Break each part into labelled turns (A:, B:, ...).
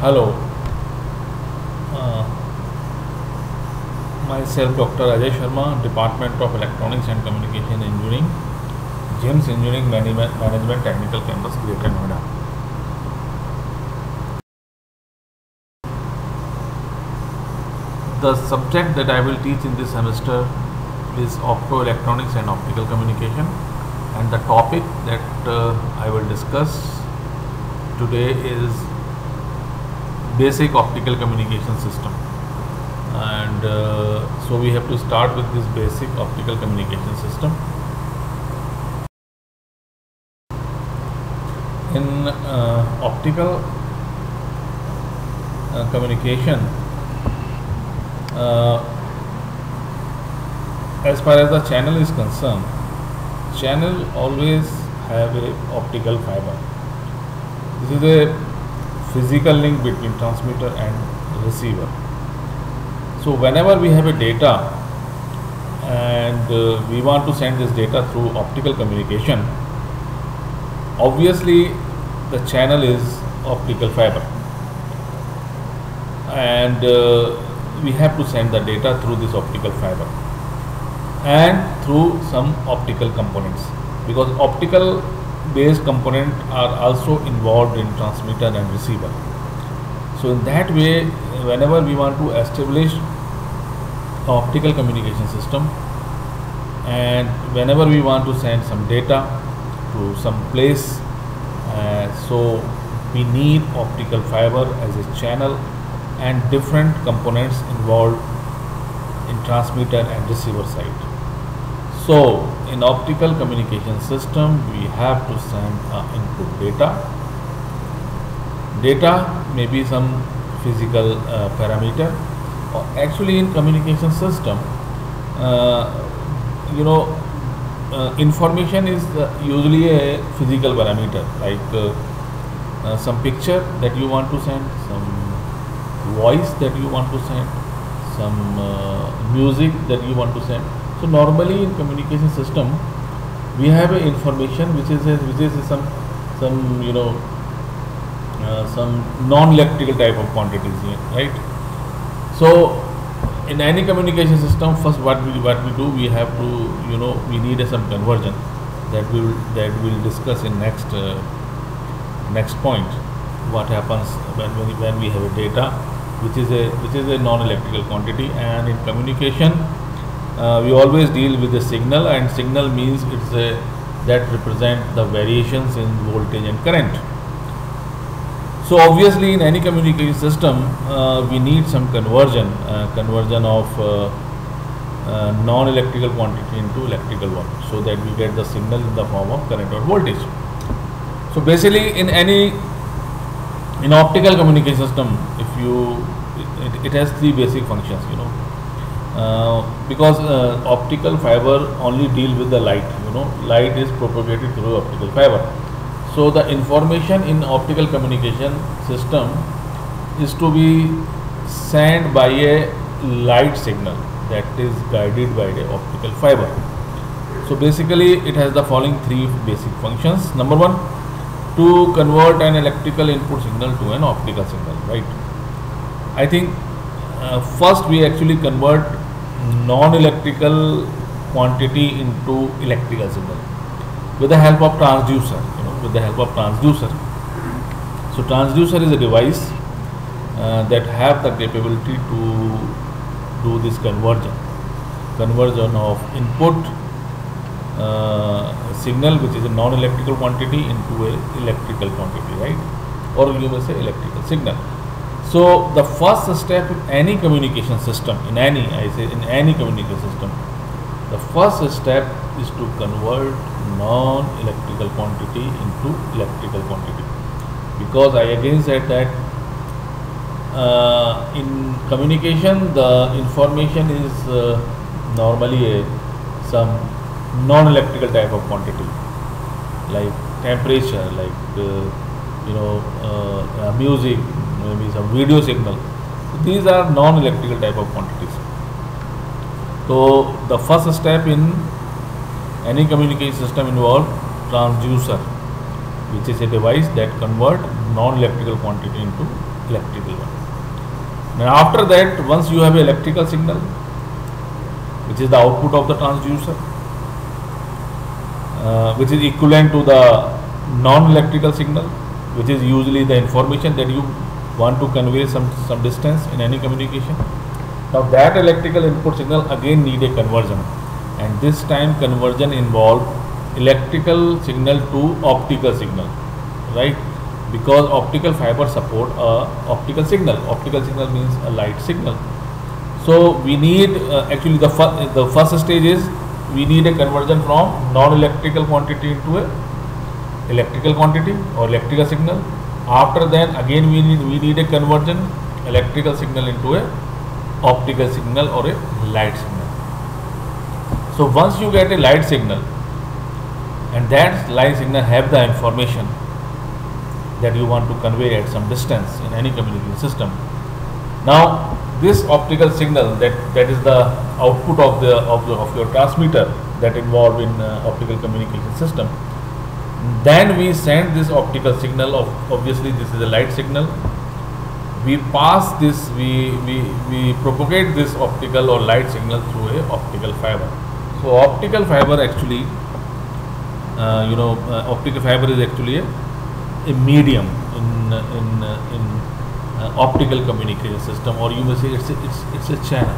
A: Hello, uh, myself Dr. Ajay Sharma, Department of Electronics and Communication Engineering, GEMS Engineering Management Technical Campus, Greater Noida. The subject that I will teach in this semester is Optoelectronics and Optical Communication, and the topic that I will discuss today is basic optical communication system. And so we have to start with this basic optical communication system. In optical communication, as far as the channel is concerned, channel always have a optical fiber. This is a physical link between transmitter and receiver. So whenever we have a data and we want to send this data through optical communication, obviously the channel is optical fiber, and we have to send the data through this optical fiber and through some optical components, because optical based components are also involved in transmitter and receiver. So in that way, whenever we want to establish an optical communication system and whenever we want to send some data to some place, so we need optical fiber as a channel and different components involved in transmitter and receiver side. So in optical communication system, we have to send input data. Data may be some physical parameter, or actually in communication system, information is usually a physical parameter, like some picture that you want to send, some voice that you want to send, some music that you want to send. So normally in communication system, we have a information which is some some non-electrical type of quantities, right? So in any communication system, first what we do, we have to we need some conversion that we'll discuss in next point. What happens when we have a data which is a non-electrical quantity, and in communication we always deal with the signal, and signal means that represent the variations in voltage and current. So obviously in any communication system we need some conversion of non-electrical quantity into electrical one, so that we get the signal in the form of current or voltage. So basically in optical communication system, it has three basic functions, because optical fiber only deal with the light. Light is propagated through optical fiber. So the information in optical communication system is to be sent by a light signal that is guided by the optical fiber. So basically it has the following three basic functions. Number one, to convert an electrical input signal to an optical signal, right? I think first we actually convert non-electrical quantity into electrical signal with the help of transducer. So transducer is a device that have the capability to do this conversion of input signal, which is a non-electrical quantity, into a electrical quantity, right? Or you may say electrical signal. So the first step in any communication system, in any communication system, the first step is to convert non-electrical quantity into electrical quantity, because I again said that in communication the information is normally some non-electrical type of quantity, like temperature, like music, maybe some video signal. These are non-electrical type of quantities. So the first step in any communication system involves transducer, which is a device that convert non-electrical quantity into electrical one. Now after that, once you have an electrical signal, which is the output of the transducer, which is equivalent to the non-electrical signal, which is usually the information that you want to convey some distance in any communication. Now that electrical input signal again need a conversion, and this time conversion involve electrical signal to optical signal, right? Because optical fiber support a optical signal. Optical signal means a light signal. So we need actually the first stage is we need a conversion from non-electrical quantity into a electrical quantity or electrical signal. After then again we need a conversion electrical signal into a optical signal or a light signal. So once you get a light signal, and that light signal have the information that you want to convey at some distance in any communication system. Now this optical signal that is the output of your transmitter that involved in optical communication system. Then we send this optical signal of, obviously this is a light signal. We pass this, we propagate this optical or light signal through a optical fiber. So optical fiber actually, optical fiber is actually a medium in optical communication system, or you may say it's a channel.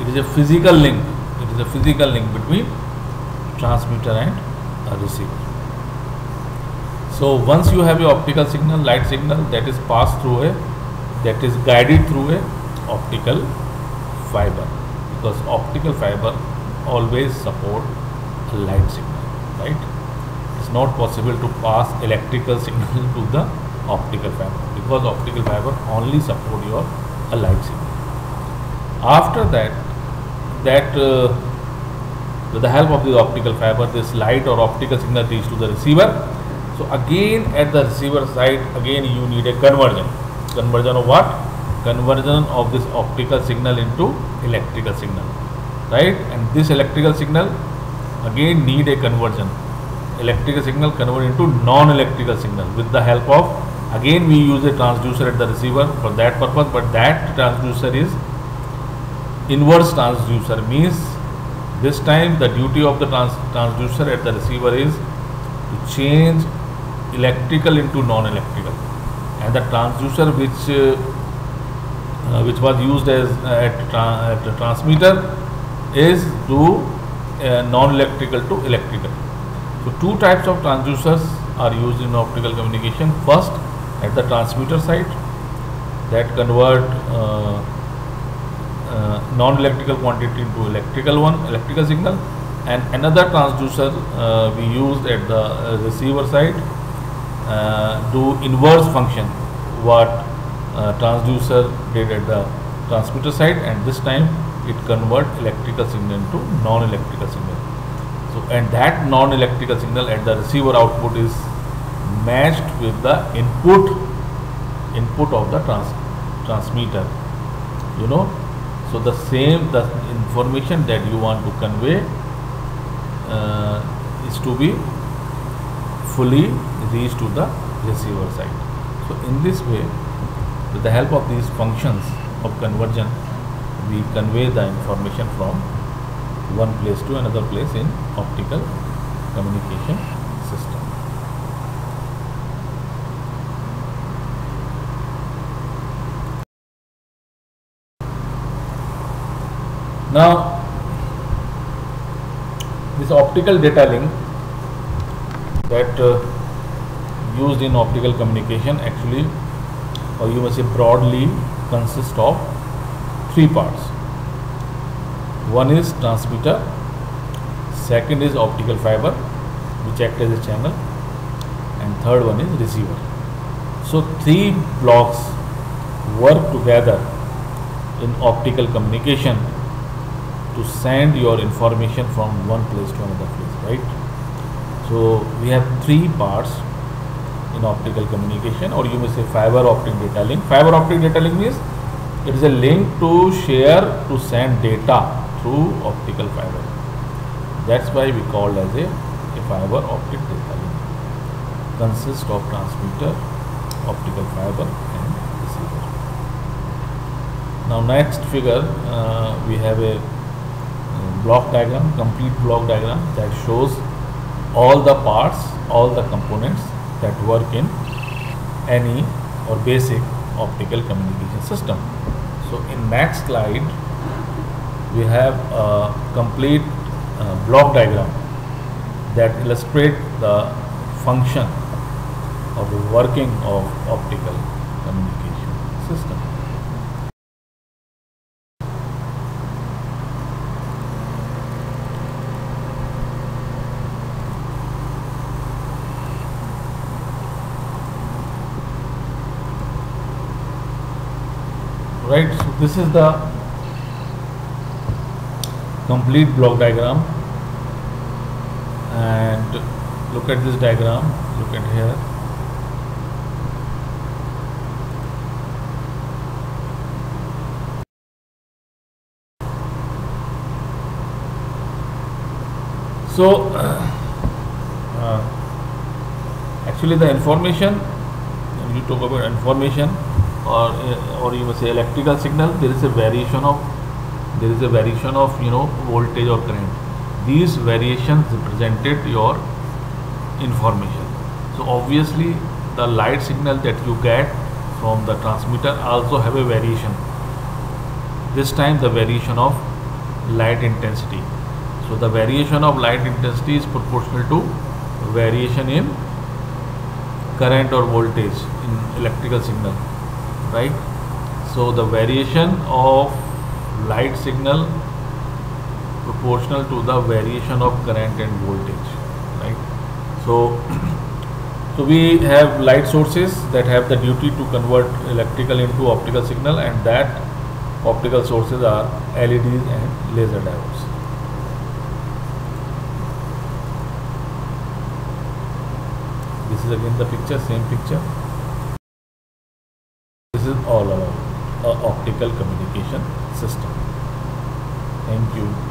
A: It is a physical link. It is a physical link between transmitter and a receiver. So once you have a optical signal, light signal that is passed through that is guided through a optical fiber, because optical fiber always support a light signal, right? It's not possible to pass electrical signal to the optical fiber, because optical fiber only support your a light signal. After that with the help of the optical fiber, this light or optical signal reach to the receiver. So again at the receiver side, again you need a conversion. Conversion of what? Conversion of this optical signal into electrical signal, right? And this electrical signal again need a conversion. Electrical signal convert into non-electrical signal with the help of, again we use a transducer at the receiver for that purpose, but that transducer is inverse transducer, means this time the duty of the transducer at the receiver is to change electrical into non-electrical, and the transducer which was used as at the transmitter is to non-electrical to electrical. So two types of transducers are used in optical communication. First, at the transmitter side, that convert non-electrical quantity into electrical signal, and another transducer we used at the receiver side do inverse function what transducer did at the transmitter side, and this time it convert electrical signal into non-electrical signal. So, and that non-electrical signal at the receiver output is matched with the input of the transmitter, so the information that you want to convey is to be fully reached to the receiver side. So in this way, with the help of these functions of conversion, we convey the information from one place to another place in optical communication system. Now, this optical data link that used in optical communication actually, or you must say broadly, consists of three parts. One is transmitter, second is optical fiber which act as a channel, and third one is receiver. So three blocks work together in optical communication to send your information from one place to another place, right? So we have three parts in optical communication, or you may say fiber optic data link. Fiber optic data link means it is a link to share, to send data through optical fiber. That's why we call as a fiber optic data link. Consists of transmitter, optical fiber and Now next figure, we have a block diagram, complete block diagram that shows all the parts, all the components that work in any or basic optical communication system. So in next slide, we have a complete block diagram that illustrate the function or the working of optical communication system. Right, so this is the complete block diagram, and look at this diagram, look at here. So actually the information, when you talk about information or you may say electrical signal, there is a variation of voltage or current. These variations represented your information. So obviously the light signal that you get from the transmitter also have a variation. This time the variation of light intensity. So the variation of light intensity is proportional to variation in current or voltage in electrical signal, right? So the variation of light signal proportional to the variation of current and voltage, right? So we have light sources that have the duty to convert electrical into optical signal, and that optical sources are LEDs and laser diodes. This is again the picture, same picture. This is all about optical communication system. Thank you.